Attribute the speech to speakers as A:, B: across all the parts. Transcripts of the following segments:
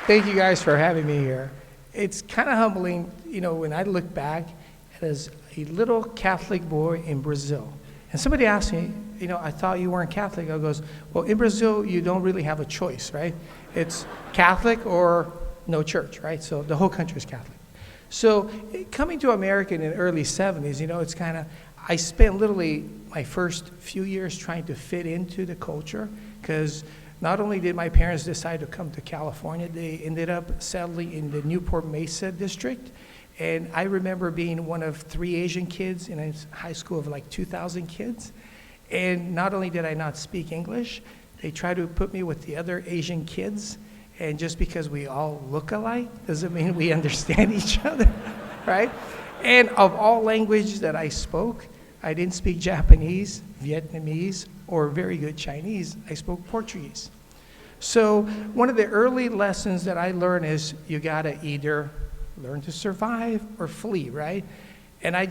A: Thank you guys for having me here. It's kind of humbling, when I look back as a little Catholic boy in Brazil. And somebody asked me, I thought you weren't Catholic. I goes, well, in Brazil, you don't really have a choice, right? It's Catholic or no church, right? So the whole country is Catholic. So coming to America in the early 70s, it's kind of, I spent literally my first few years trying to fit into the culture, because not only did my parents decide to come to California, they ended up settling in the Newport Mesa district. And I remember being one of 3 Asian kids in a high school of like 2,000 kids. And not only did I not speak English, they tried to put me with the other Asian kids. And just because we all look alike doesn't mean we understand each other, right? And of all languages that I spoke, I didn't speak Japanese, Vietnamese, or very good Chinese. I spoke Portuguese. So one of the early lessons that I learned is you gotta either learn to survive or flee, right? And I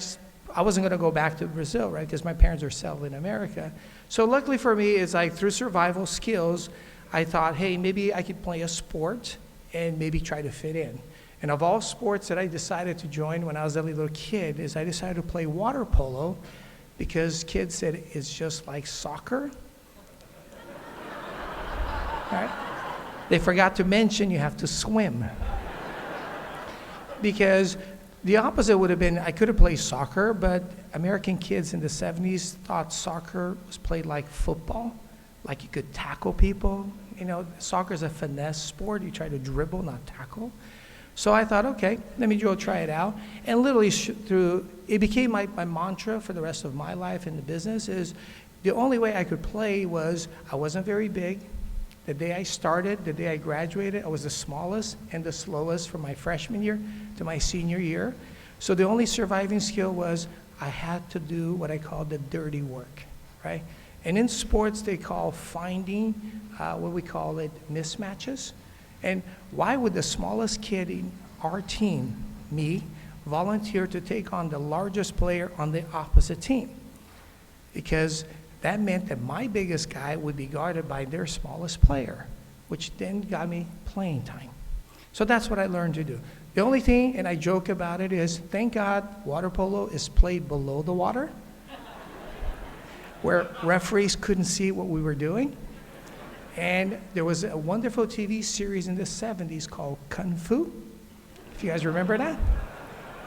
A: wasn't gonna go back to Brazil, right? Because my parents are settled in America. So luckily for me, is like through survival skills, I thought, hey, maybe I could play a sport and maybe try to fit in. And of all sports that I decided to join when I was a little kid, is I decided to play water polo, because kids said it's just like soccer. Right? They forgot to mention you have to swim. Because the opposite would have been, I could have played soccer, but American kids in the 70s thought soccer was played like football, like you could tackle people. Soccer is a finesse sport. You try to dribble, not tackle. So I thought, okay, let me go try it out. And literally it became my mantra for the rest of my life in the business is the only way I could play was I wasn't very big. The day I started, the day I graduated, I was the smallest and the slowest from my freshman year to my senior year. So the only surviving skill was I had to do what I call the dirty work, right? And in sports, they call finding, what we call it, mismatches. And why would the smallest kid in our team, me, volunteer to take on the largest player on the opposite team? Because that meant that my biggest guy would be guarded by their smallest player, which then got me playing time. So that's what I learned to do. The only thing, and I joke about it, is thank God water polo is played below the water, where referees couldn't see what we were doing. And there was a wonderful TV series in the 70s called Kung Fu, if you guys remember that.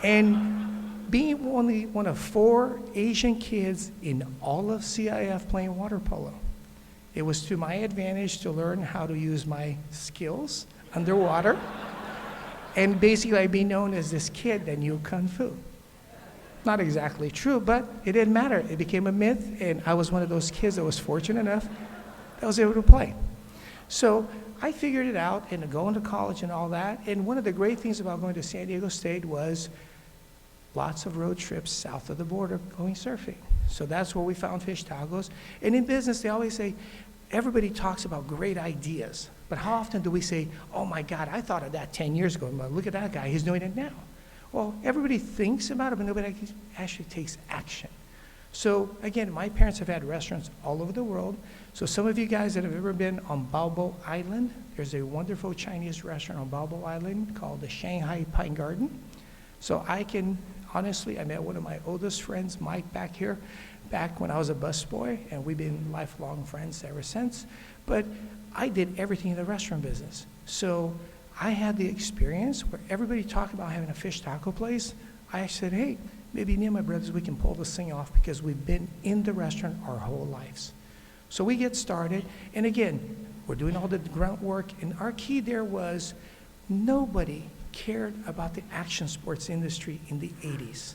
A: And being only one of 4 Asian kids in all of CIF playing water polo, it was to my advantage to learn how to use my skills underwater. And basically I'd be known as this kid that knew Kung Fu. Not exactly true, but it didn't matter. It became a myth, and I was one of those kids that was fortunate enough that was able to play. So I figured it out, and going to college and all that, and one of the great things about going to San Diego State was lots of road trips south of the border going surfing. So that's where we found fish tacos. And in business, they always say, everybody talks about great ideas, but how often do we say, oh my God, I thought of that 10 years ago, but look at that guy, he's doing it now. Well, everybody thinks about it, but nobody actually takes action. So again, my parents have had restaurants all over the world. So some of you guys that have ever been on Balboa Island, there's a wonderful Chinese restaurant on Balboa Island called the Shanghai Pine Garden. So honestly, I met one of my oldest friends, Mike, back here, back when I was a busboy, and we've been lifelong friends ever since. But I did everything in the restaurant business. So I had the experience where everybody talked about having a fish taco place. I said, hey, maybe me and my brothers, we can pull this thing off because we've been in the restaurant our whole lives. So we get started, and again, we're doing all the grunt work, and our key there was nobody cared about the action sports industry in the 80s.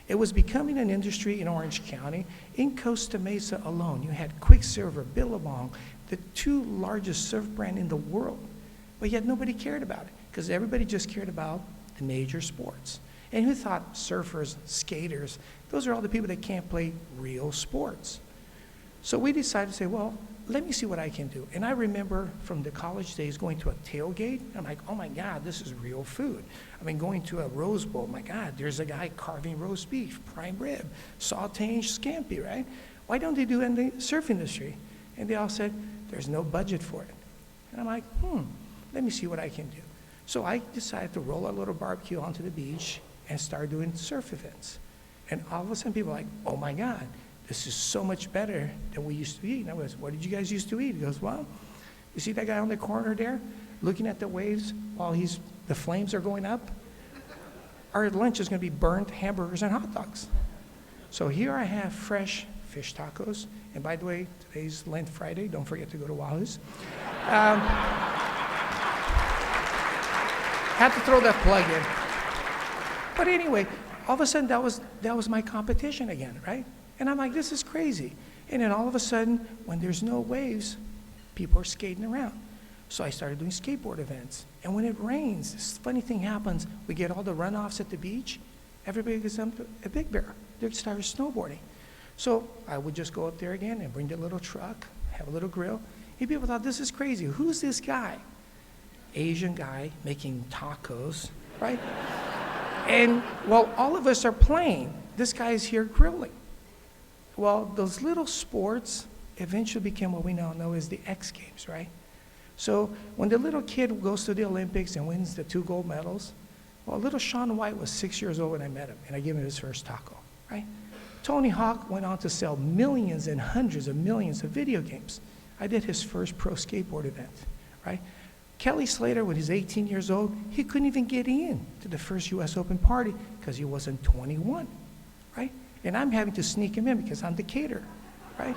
A: It was becoming an industry in Orange County. In Costa Mesa alone, you had Quicksilver, Billabong, the 2 largest surf brand in the world. But yet nobody cared about it because everybody just cared about the major sports. And who thought surfers, skaters, those are all the people that can't play real sports. So we decided to say, well, let me see what I can do. And I remember from the college days going to a tailgate. I'm like, oh my God, this is real food. I mean, going to a Rose Bowl, my God, there's a guy carving roast beef, prime rib, sauteing scampi, right? Why don't they do it in the surf industry? And they all said, there's no budget for it. And I'm like, let me see what I can do. So I decided to roll a little barbecue onto the beach and start doing surf events. And all of a sudden people are like, oh my God, this is so much better than we used to eat. And I was, what did you guys used to eat? He goes, well, you see that guy on the corner there looking at the waves while the flames are going up? Our lunch is gonna be burnt hamburgers and hot dogs. So here I have fresh fish tacos. And by the way, today's Lent Friday. Don't forget to go to Wahoo's. Had to throw that plug in. But anyway, all of a sudden that was my competition again, right? And I'm like, this is crazy. And then all of a sudden, when there's no waves, people are skating around. So I started doing skateboard events. And when it rains, this funny thing happens. We get all the runoffs at the beach. Everybody gets up to a Big Bear. They started snowboarding. So I would just go up there again and bring the little truck, have a little grill. And people thought, this is crazy. Who's this guy? Asian guy making tacos, right? And while all of us are playing, this guy is here grilling. Well, those little sports eventually became what we now know as the X Games, right? So when the little kid goes to the Olympics and wins the 2 gold medals, well, little Shaun White was 6 years old when I met him, and I gave him his first taco, right? Tony Hawk went on to sell millions and hundreds of millions of video games. I did his first pro skateboard event, right? Kelly Slater, when he's 18 years old, he couldn't even get in to the first US Open party because he wasn't 21, right? And I'm having to sneak him in because I'm the caterer, right?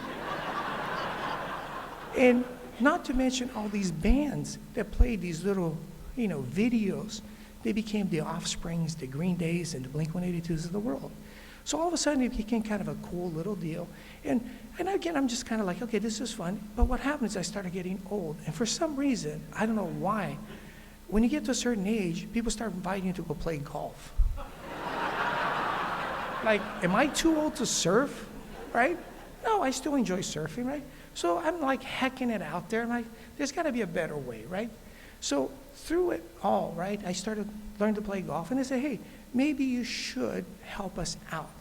A: And not to mention all these bands that played these little, videos. They became the Offsprings, the Green Days, and the Blink-182s of the world. So all of a sudden, it became kind of a cool little deal. And again, I'm just kind of like, okay, this is fun. But what happens is I started getting old. And for some reason, I don't know why, when you get to a certain age, people start inviting you to go play golf. Like, am I too old to surf, right? No, I still enjoy surfing, right? So I'm like hecking it out there. I'm like, there's got to be a better way, right? So through it all, right, I started learning to play golf. And they say, hey, maybe you should help us out,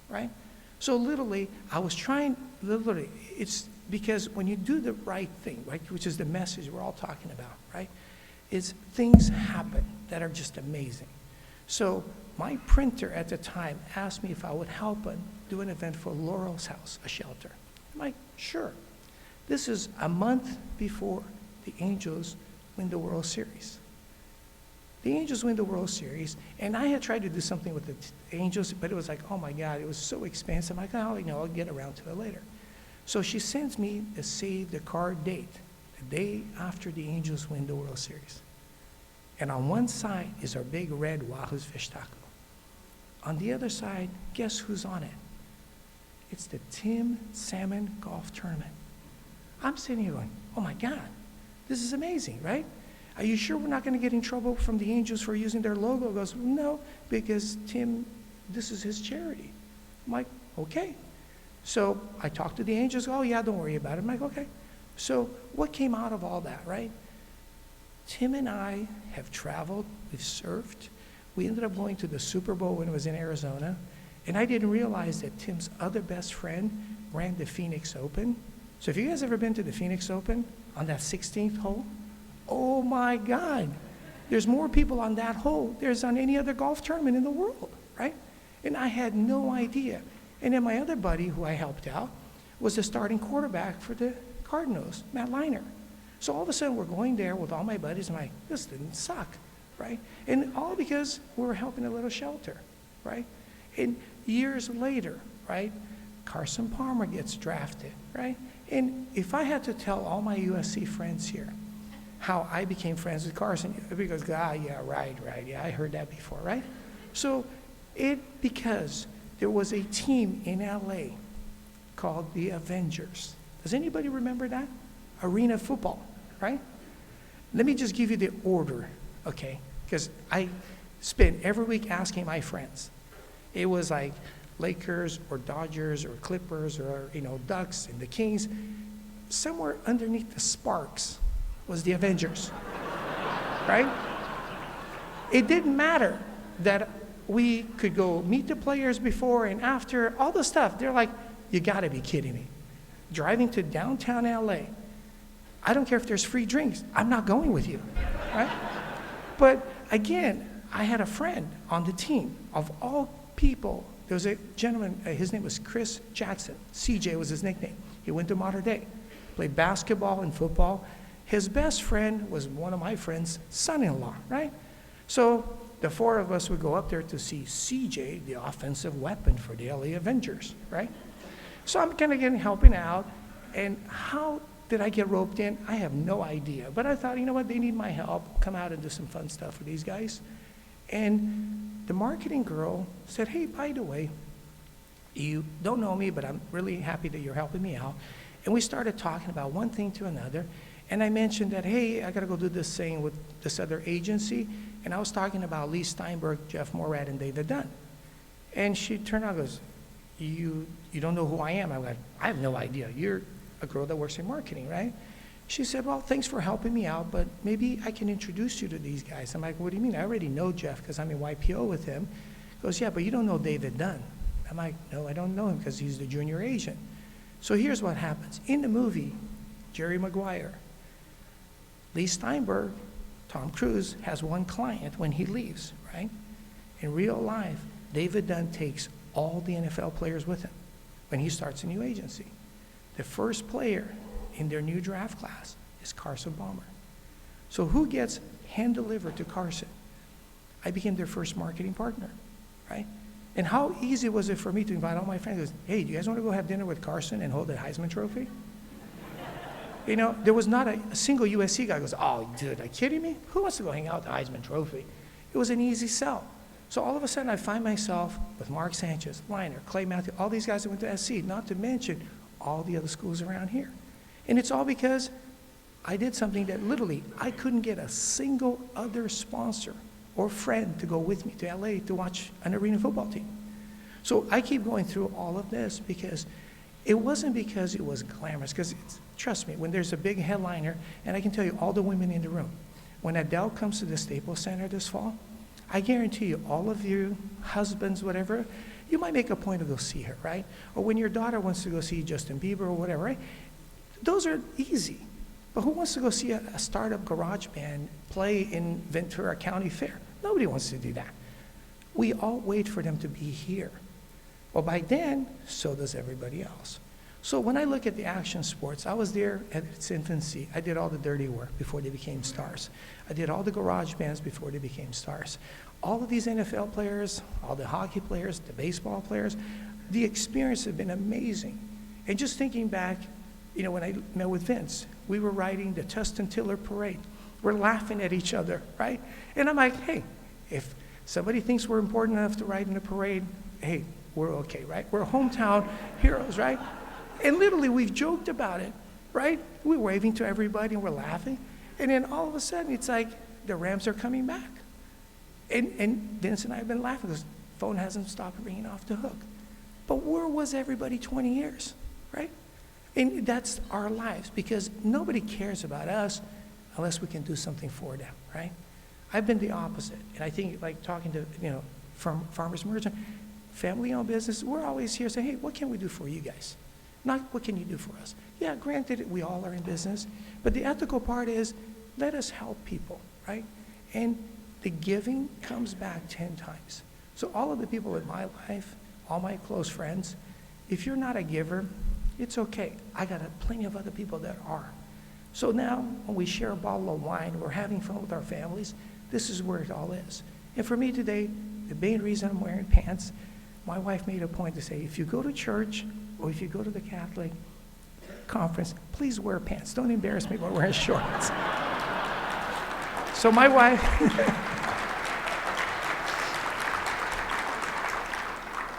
A: right? So literally, I was trying, it's because when you do the right thing, right, which is the message we're all talking about, right, is things happen that are just amazing. So my printer at the time asked me if I would help him do an event for Laurel's House, a shelter. I'm like, sure. This is a month before the Angels win the World Series. The Angels win the World Series, and I had tried to do something with the Angels, but it was like, oh my God, it was so expensive. I'm like, oh, I'll get around to it later. So she sends me the save the card date, the day after the Angels win the World Series. And on one side is our big red Wahoo's fish taco. On the other side, guess who's on it? It's the Tim Salmon Golf Tournament. I'm sitting here going, oh my God, this is amazing, right? Are you sure we're not going to get in trouble from the Angels for using their logo? He goes, no, because Tim, this is his charity. I'm like, okay. So I talked to the Angels. Oh yeah, don't worry about it. I'm like, okay. So what came out of all that, right? Tim and I have traveled, we've surfed. We ended up going to the Super Bowl when it was in Arizona. And I didn't realize that Tim's other best friend ran the Phoenix Open. So if you guys ever been to the Phoenix Open on that 16th hole, oh my God, there's more people on that hole there's on any other golf tournament in the world, right? And I had no idea. And then my other buddy who I helped out was the starting quarterback for the Cardinals, Matt Leinart. So all of a sudden we're going there with all my buddies. I'm like, this didn't suck, right? And all because we were helping a little shelter, right? And years later, right, Carson Palmer gets drafted, right? And if I had to tell all my USC friends here how I became friends with Carson, everybody goes, yeah, right, yeah, I heard that before, right? So because there was a team in LA called the Avengers. Does anybody remember that? Arena football, right? Let me just give you the order, okay? Because I spent every week asking my friends. It was like Lakers or Dodgers or Clippers or, Ducks and the Kings. Somewhere underneath the Sparks was the Avengers, right? It didn't matter that we could go meet the players before and after, all the stuff. They're like, you gotta be kidding me. Driving to downtown LA, I don't care if there's free drinks, I'm not going with you, right? But again, I had a friend on the team. Of all people, there was a gentleman, his name was Chris Jackson. CJ was his nickname. He went to Mater Dei, played basketball and football. His best friend was one of my friend's son-in-law, right? So the four of us would go up there to see CJ, the offensive weapon for the LA Avengers, right? So I'm kind of getting helping out, and how did I get roped in? I have no idea. But I thought, you know what, they need my help. Come out and do some fun stuff for these guys. And the marketing girl said, hey, by the way, you don't know me, but I'm really happy that you're helping me out. And we started talking about one thing to another. And I mentioned that, hey, I got to go do this thing with this other agency. And I was talking about Lee Steinberg, Jeff Morad, and David Dunn. And she turned around and goes, you don't know who I am? I'm like, I have no idea. You're a girl that works in marketing, right? She said, well, thanks for helping me out, but maybe I can introduce you to these guys. I'm like, what do you mean? I already know Jeff because I'm in YPO with him. He goes, yeah, but you don't know David Dunn. I'm like, no, I don't know him because he's the junior agent. So here's what happens. In the movie, Jerry Maguire, Lee Steinberg, Tom Cruise, has one client when he leaves, right? In real life, David Dunn takes all the NFL players with him when he starts a new agency. The first player in their new draft class is Carson Palmer. So who gets hand-delivered to Carson? I became their first marketing partner, right? And how easy was it for me to invite all my friends? Hey, do you guys want to go have dinner with Carson and hold the Heisman Trophy? You know, there was not a single USC guy who goes, oh, dude, are you kidding me? Who wants to go hang out with the Heisman Trophy? It was an easy sell. So all of a sudden, I find myself with Mark Sanchez, Liner, Clay Matthew, all these guys that went to SC, not to mention all the other schools around here. And it's all because I did something that literally I couldn't get a single other sponsor or friend to go with me to LA to watch an arena football team. So I keep going through all of this because it wasn't because it was glamorous, because trust me, when there's a big headliner, and I can tell you all the women in the room, when Adele comes to the Staples Center this fall, I guarantee you, all of you husbands, whatever, you might make a point to go see her, right? Or when your daughter wants to go see Justin Bieber or whatever, right? Those are easy. But who wants to go see a startup garage band play in Ventura County Fair? Nobody wants to do that. We all wait for them to be here. Well, by then, so does everybody else. So when I look at the action sports, I was there at its infancy. I did all the dirty work before they became stars. I did all the garage bands before they became stars. All of these NFL players, all the hockey players, the baseball players, the experience has been amazing. And just thinking back, you know, when I met with Vince, we were riding the Tustin Tiller Parade. We're laughing at each other, right? And I'm like, hey, if somebody thinks we're important enough to ride in the parade, hey, we're okay, right? We're hometown heroes, right? And literally, we've joked about it, right? We're waving to everybody and we're laughing. And then all of a sudden, it's like the Rams are coming back. And Vince and I have been laughing because the phone hasn't stopped ringing off the hook. But where was everybody 20 years, right? And that's our lives, because nobody cares about us unless we can do something for them, right? I've been the opposite. And I think, like talking to, you know, from farmers merchant, family-owned business, we're always here saying, hey, what can we do for you guys? Not what can you do for us? Yeah, granted, we all are in business, but the ethical part is let us help people, right? And the giving comes back 10 times. So all of the people in my life, all my close friends, if you're not a giver, it's okay. I got plenty of other people that are. So now when we share a bottle of wine, we're having fun with our families, this is where it all is. And for me today, the main reason I'm wearing pants, my wife made a point to say, if you go to church or if you go to the Catholic conference, please wear pants. Don't embarrass me by wearing shorts. So my wife,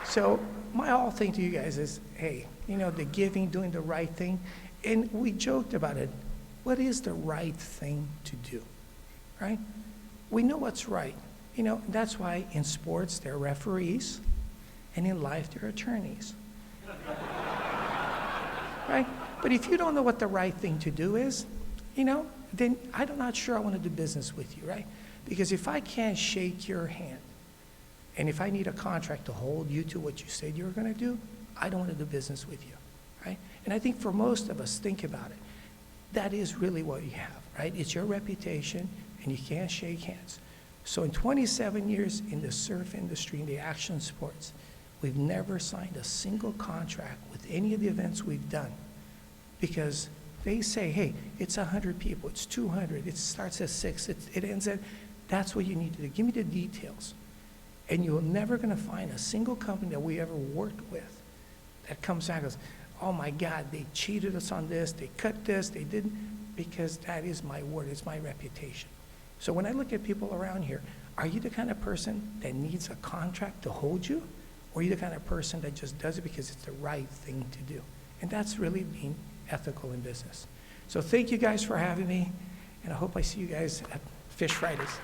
A: so my whole thing to you guys is, hey, you know, the giving, doing the right thing. And we joked about it. What is the right thing to do, right? We know what's right. You know, that's why in sports, there are referees, and in life, there are attorneys. Right? But if you don't know what the right thing to do is, you know, then I'm not sure I want to do business with you, right? Because if I can't shake your hand, and if I need a contract to hold you to what you said you were going to do, I don't want to do business with you, right? And I think for most of us, think about it. That is really what you have, right? It's your reputation, and you can't shake hands. So in 27 years in the surf industry, in the action sports, we've never signed a single contract with any of the events we've done because they say, hey, it's 100 people, it's 200, it starts at 6, it ends at, that's what you need to do. Give me the details. And you're never gonna find a single company that we ever worked with that comes out and goes, oh my God, they cheated us on this, they cut this, they didn't, because that is my word, it's my reputation. So when I look at people around here, are you the kind of person that needs a contract to hold you? Or are you the kind of person that just does it because it's the right thing to do? And that's really being ethical in business. So thank you guys for having me, and I hope I see you guys at Fish Fridays.